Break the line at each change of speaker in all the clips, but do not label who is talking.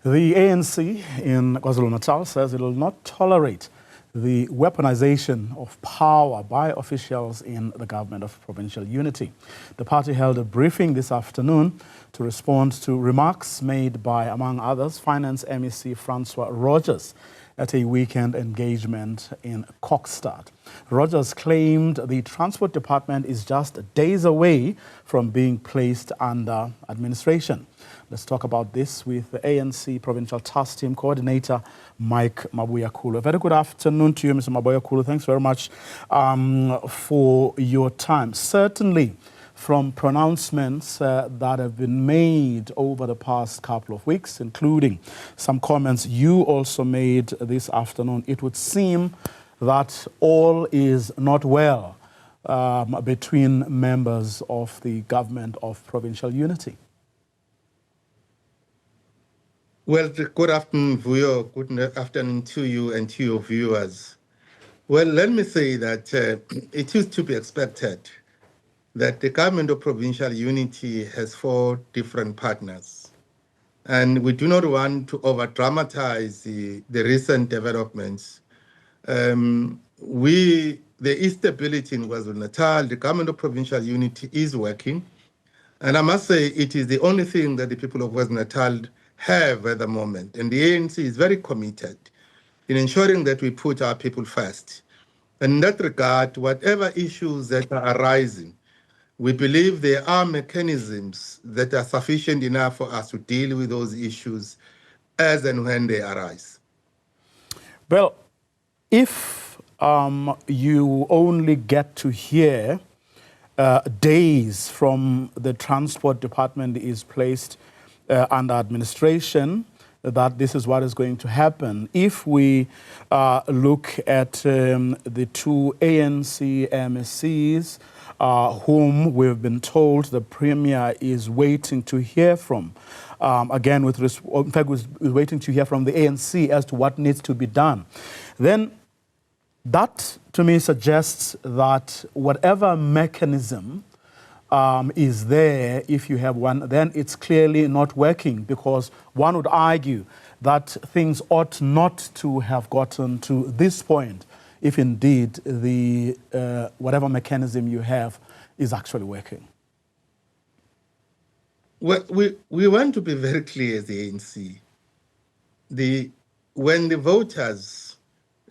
The ANC in KwaZulu-Natal says it will not tolerate the weaponization of power by officials in the government of provincial unity. The party held a briefing this afternoon to respond to remarks made by, among others, Finance MEC Francois Rogers at a weekend engagement in Kokstad. Rogers claimed the Transport Department is just days away from being placed under administration. Let's talk about this with the ANC Provincial Task Team Coordinator, Mike Mabuyakhulu. A very good afternoon to you, Mr. Mabuyakhulu. Thanks very much for your time. Certainly, from pronouncements that have been made over the past couple of weeks, including some comments you also made this afternoon, it would seem that all is not well between members of the government of provincial unity.
Well, good afternoon, Vuyo. Good afternoon to you and to your viewers. Well, let me say that it is to be expected that the government of provincial unity has 4 different partners. And we do not want to over-dramatize the recent developments. The instability in KwaZulu-Natal, the government of provincial unity is working. And I must say it is the only thing that the people of KwaZulu-Natal have at the moment. And the ANC is very committed in ensuring that we put our people first. And in that regard, whatever issues that are arising, we believe there are mechanisms that are sufficient enough for us to deal with those issues as and when they arise.
Well, if you only get to hear days from the Transport Department is placed under administration, that this is what is going to happen. If we look at the 2 ANC MSCs, whom we've been told the Premier is waiting to hear from, again, in fact, was waiting to hear from the ANC as to what needs to be done, then that, to me, suggests that whatever mechanism is there, if you have one, then it's clearly not working, because one would argue that things ought not to have gotten to this point if indeed the whatever mechanism you have is actually working.
Well, we want to be very clear as the ANC. When the voters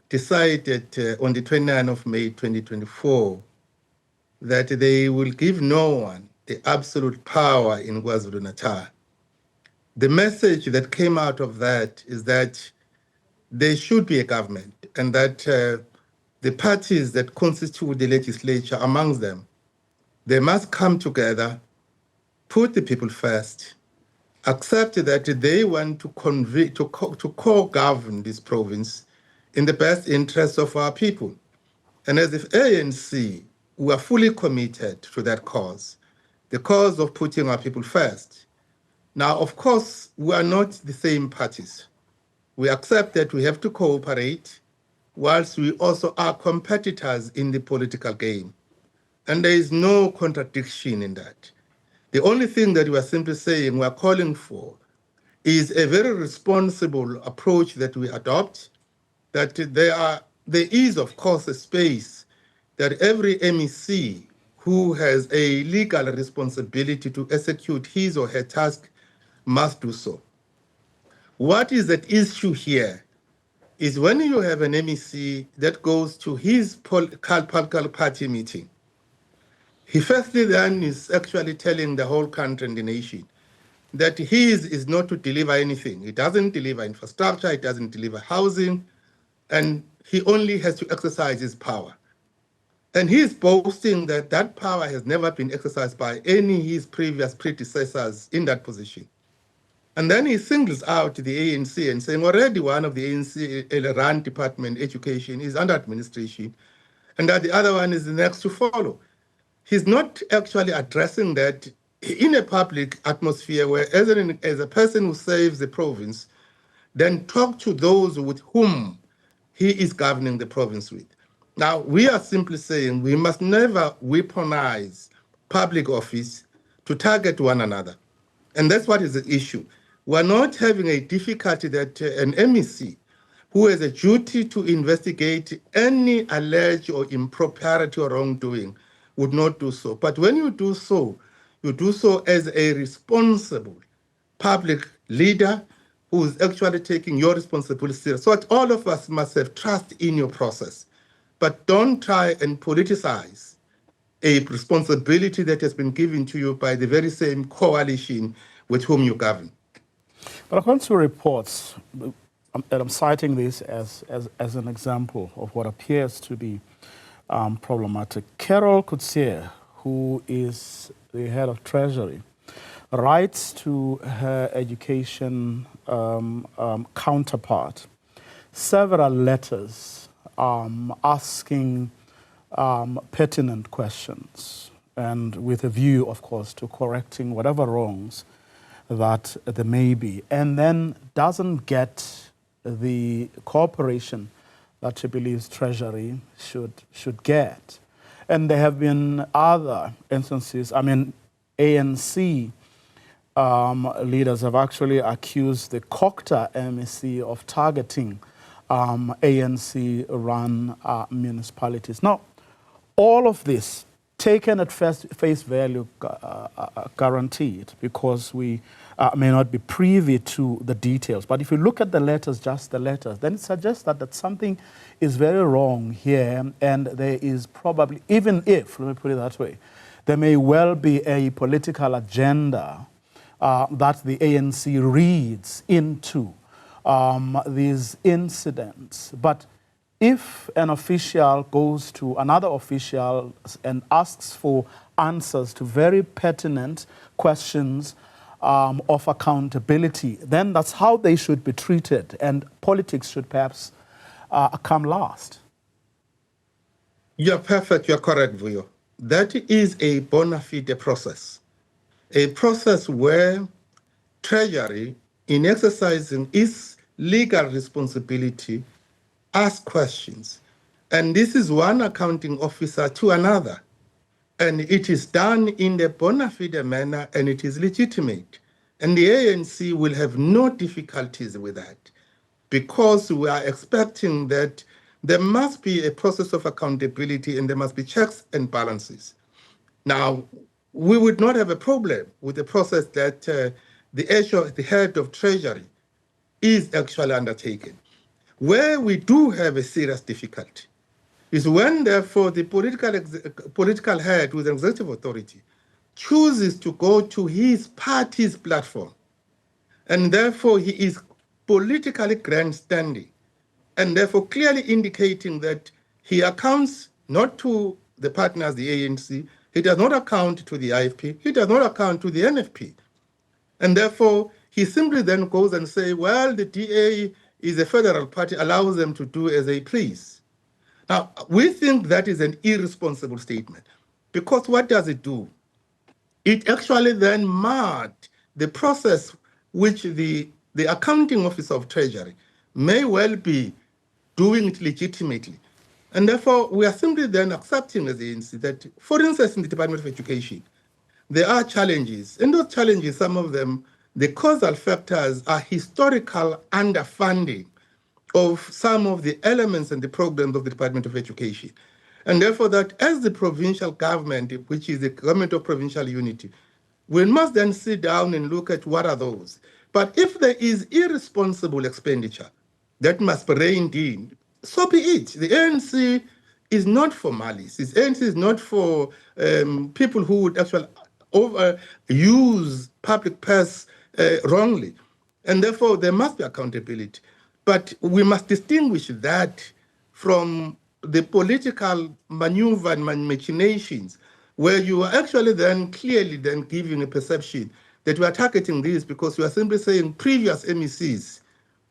decided on the 29th of May 2024 that they will give no one the absolute power in KwaZulu-Natal, the message that came out of that is that there should be a government, and that the parties that constitute the legislature amongst them, they must come together, put the people first, accept that they want to co-govern this province in the best interests of our people. And as the ANC, we are fully committed to that cause, the cause of putting our people first. Now, of course, we are not the same parties. We accept that we have to cooperate, whilst we also are competitors in the political game. And there is no contradiction in that. The only thing that we are simply saying we are calling for is a very responsible approach that we adopt, that there is, of course, a space that every MEC who has a legal responsibility to execute his or her task must do so. What is at issue here is when you have an MEC that goes to his political party meeting, he firstly then is actually telling the whole country and the nation that his is not to deliver anything. It doesn't deliver infrastructure, it doesn't deliver housing, and he only has to exercise his power. And he's boasting that that power has never been exercised by any of his previous predecessors in that position. And then he singles out the ANC and saying already one of the ANC run department, education, is under administration, and that the other one is the next to follow. He's not actually addressing that in a public atmosphere where as a person who saves the province, then talk to those with whom he is governing the province with. Now, we are simply saying we must never weaponize public office to target one another. And that's what is the issue. We're not having a difficulty that an MEC who has a duty to investigate any alleged or impropriety or wrongdoing would not do so. But when you do so as a responsible public leader who is actually taking your responsibility seriously. So all of us must have trust in your process, but don't try and politicize a responsibility that has been given to you by the very same coalition with whom you govern.
But according to reports, and I'm citing this as an example of what appears to be problematic, Carol Coetzee, who is the head of Treasury, writes to her education counterpart several letters asking pertinent questions, and with a view, of course, to correcting whatever wrongs that there may be, and then doesn't get the cooperation that she believes Treasury should get. And there have been other instances. I mean, ANC leaders have actually accused the Kokta MEC of targeting ANC-run municipalities. Now, all of this, taken at face value, guaranteed, because we may not be privy to the details. But if you look at the letters, just the letters, then it suggests that something is very wrong here, and there is probably, even if, let me put it that way, there may well be a political agenda that the ANC reads into these incidents. But if an official goes to another official and asks for answers to very pertinent questions of accountability, then that's how they should be treated, and politics should perhaps come last.
You're perfect, you're correct, Vuyo. That is a bona fide process, a process where Treasury, in exercising its legal responsibility, ask questions. And this is one accounting officer to another. And it is done in a bona fide manner, and it is legitimate. And the ANC will have no difficulties with that, because we are expecting that there must be a process of accountability and there must be checks and balances. Now, we would not have a problem with the process that the head of Treasury is actually undertaken. Where we do have a serious difficulty is when, therefore, the political head with an executive authority chooses to go to his party's platform, and therefore he is politically grandstanding, and therefore clearly indicating that he accounts not to the partners, the ANC, he does not account to the IFP, he does not account to the NFP. And therefore, he simply then goes and says, well, the DA is a federal party, allows them to do as they please. Now, we think that is an irresponsible statement, because what does it do? It actually then marred the process which the accounting officer of Treasury may well be doing it legitimately. And therefore, we are simply then accepting as the ANC that, for instance, in the Department of Education, there are challenges. And those challenges, some of them, the causal factors are historical underfunding of some of the elements and the programs of the Department of Education. And therefore, that as the provincial government, which is the government of provincial unity, we must then sit down and look at what are those. But if there is irresponsible expenditure that must be reined in, so be it. The ANC is not for malice. The ANC is not for people who would actually use public purse wrongly. And therefore, there must be accountability. But we must distinguish that from the political maneuver and machinations, where you are actually then clearly then giving a perception that we are targeting this because you are simply saying previous MECs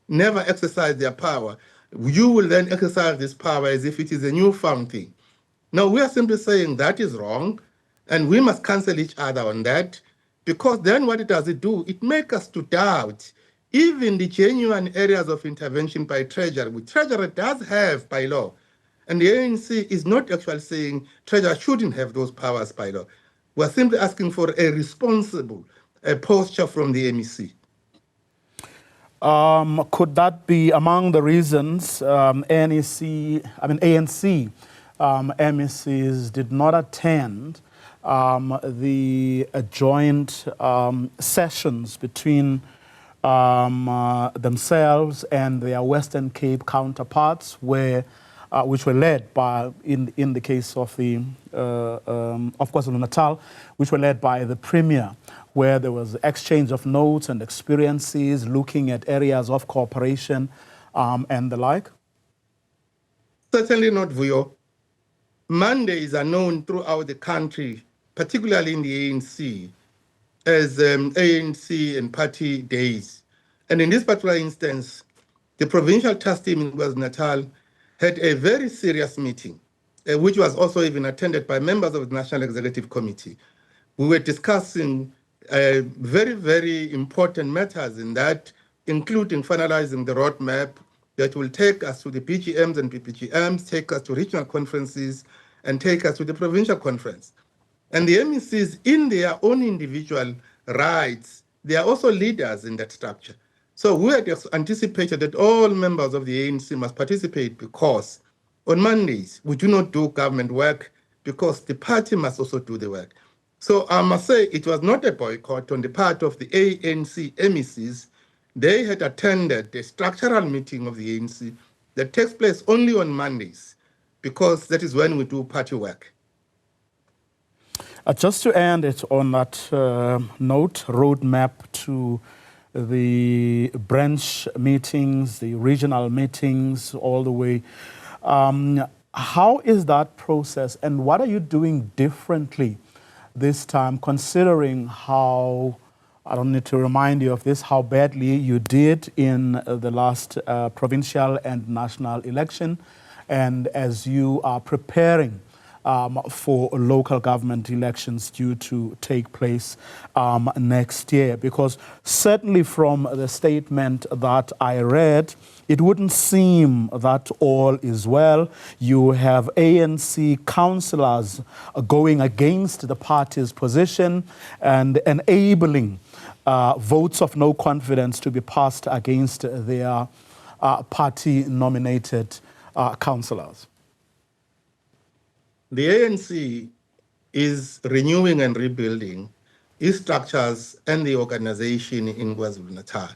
never exercised their power. You will then exercise this power as if it is a newfound thing. Now, we are simply saying that is wrong, and we must cancel each other on that, because then what does it do? It makes us to doubt even the genuine areas of intervention by Treasury, which Treasury does have by law. And the ANC is not actually saying Treasury shouldn't have those powers by law. We're simply asking for a responsible posture from the MEC.
Could that be among the reasons ANC MECs did not attend the joint sessions between themselves and their Western Cape counterparts, which were led by, in the case of the of KwaZulu Natal, which were led by the Premier, where there was exchange of notes and experiences, looking at areas of cooperation and the like?
Certainly not, Vuyo. Mondays are known throughout the country, particularly in the ANC, as ANC and party days. And in this particular instance, the provincial task team in KwaZulu-Natal had a very serious meeting, which was also even attended by members of the National Executive Committee. We were discussing very, very important matters in that, including finalizing the roadmap that will take us to the PGMs and PPGMs, take us to regional conferences, and take us to the provincial conference. And the MECs, in their own individual rights, they are also leaders in that structure. So we had anticipated that all members of the ANC must participate, because on Mondays, we do not do government work, because the party must also do the work. So I must say it was not a boycott on the part of the ANC MECs. They had attended the structural meeting of the ANC that takes place only on Mondays, because that is when we do party work.
Just to end it on that note, roadmap to the branch meetings, the regional meetings, all the way. How is that process, and what are you doing differently this time, considering how, I don't need to remind you of this, how badly you did in the last provincial and national election, and as you are preparing for local government elections due to take place next year? Because certainly from the statement that I read, it wouldn't seem that all is well. You have ANC councillors going against the party's position and enabling votes of no confidence to be passed against their party-nominated councillors.
The ANC is renewing and rebuilding its structures and the organization in KwaZulu-Natal.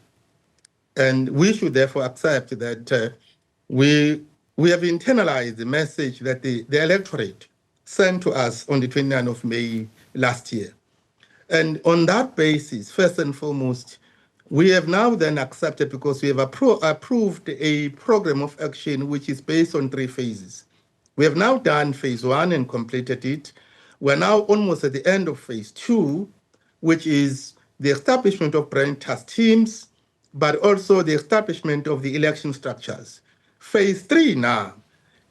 And we should therefore accept that we have internalized the message that the electorate sent to us on the 29th of May last year. And on that basis, first and foremost, we have now then accepted, because we have approved a program of action which is based on 3 phases. We have now done phase 1 and completed it. We're now almost at the end of phase 2, which is the establishment of branch task teams, but also the establishment of the election structures. Phase 3 now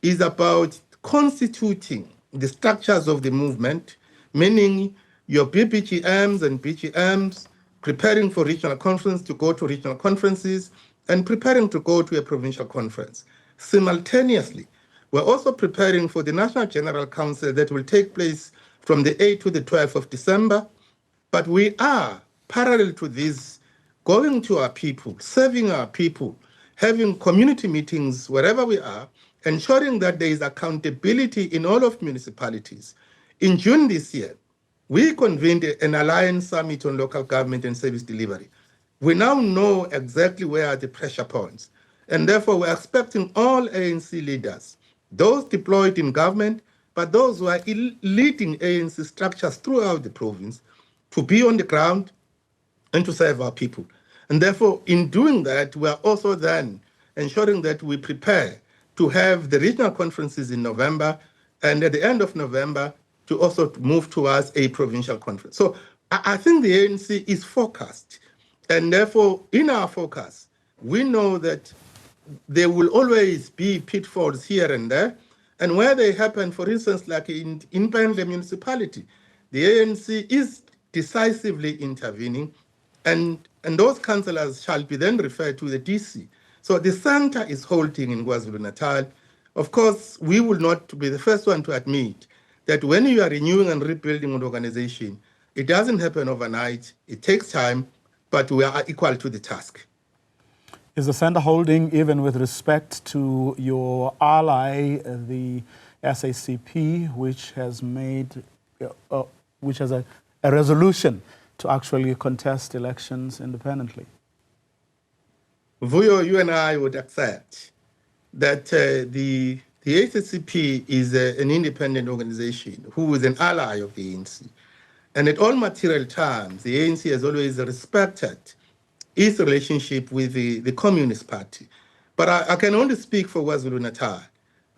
is about constituting the structures of the movement, meaning your PPGMs and PGMs, preparing for regional conference to go to regional conferences, and preparing to go to a provincial conference. Simultaneously, we're also preparing for the National General Council that will take place from the 8th to the 12th of December. But we are, parallel to this, going to our people, serving our people, having community meetings wherever we are, ensuring that there is accountability in all of municipalities. In June this year, we convened an alliance summit on local government and service delivery. We now know exactly where are the pressure points. And therefore, we're expecting all ANC leaders, those deployed in government, but those who are leading ANC structures throughout the province, to be on the ground and to serve our people. And therefore, in doing that, we are also then ensuring that we prepare to have the regional conferences in November, and at the end of November, to also move towards a provincial conference. So I think the ANC is focused. And therefore, in our focus, we know that there will always be pitfalls here and there. And where they happen, for instance, like in Pendle municipality, the ANC is decisively intervening, and those councillors shall be then referred to the DC. So the center is holding in KwaZulu-Natal. Of course, we will not be the first one to admit that when you are renewing and rebuilding an organization, it doesn't happen overnight. It takes time, but we are equal to the task.
Is the centre holding even with respect to your ally, the SACP, which has made, which has a resolution to actually contest elections independently?
Vuyo, you and I would accept that the SACP is an independent organization who is an ally of the ANC. And at all material times, the ANC has always respected its relationship with the Communist Party. But I can only speak for KwaZulu-Natal.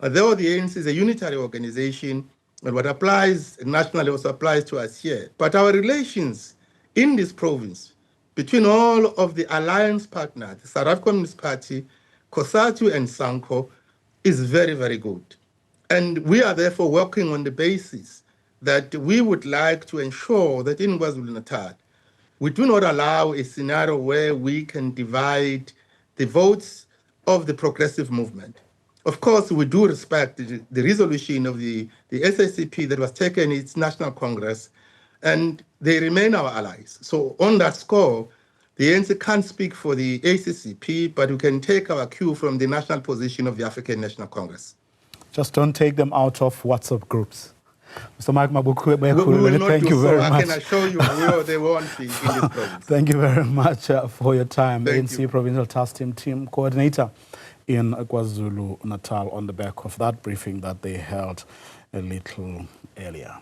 Though the ANC is a unitary organization, and what applies nationally also applies to us here. But our relations in this province between all of the alliance partners, the South African Communist Party, COSATU, and SANCO, is very, very good. And we are therefore working on the basis that we would like to ensure that in KwaZulu-Natal, we do not allow a scenario where we can divide the votes of the progressive movement. Of course, we do respect the resolution of the SACP that was taken in its National Congress, and they remain our allies. So on that score, the ANC can't speak for the ACCP, but we can take our cue from the national position of the African National Congress.
Just don't take them out of WhatsApp groups. Mr. Mike Mabuyakhulu,
we will not
thank
do
you
so.
very much.
I can assure you, they won't be in this province.
Thank you very much for your time.
Thank
ANC
you.
Provincial Task Team Coordinator in KwaZulu-Natal on the back of that briefing that they held a little earlier.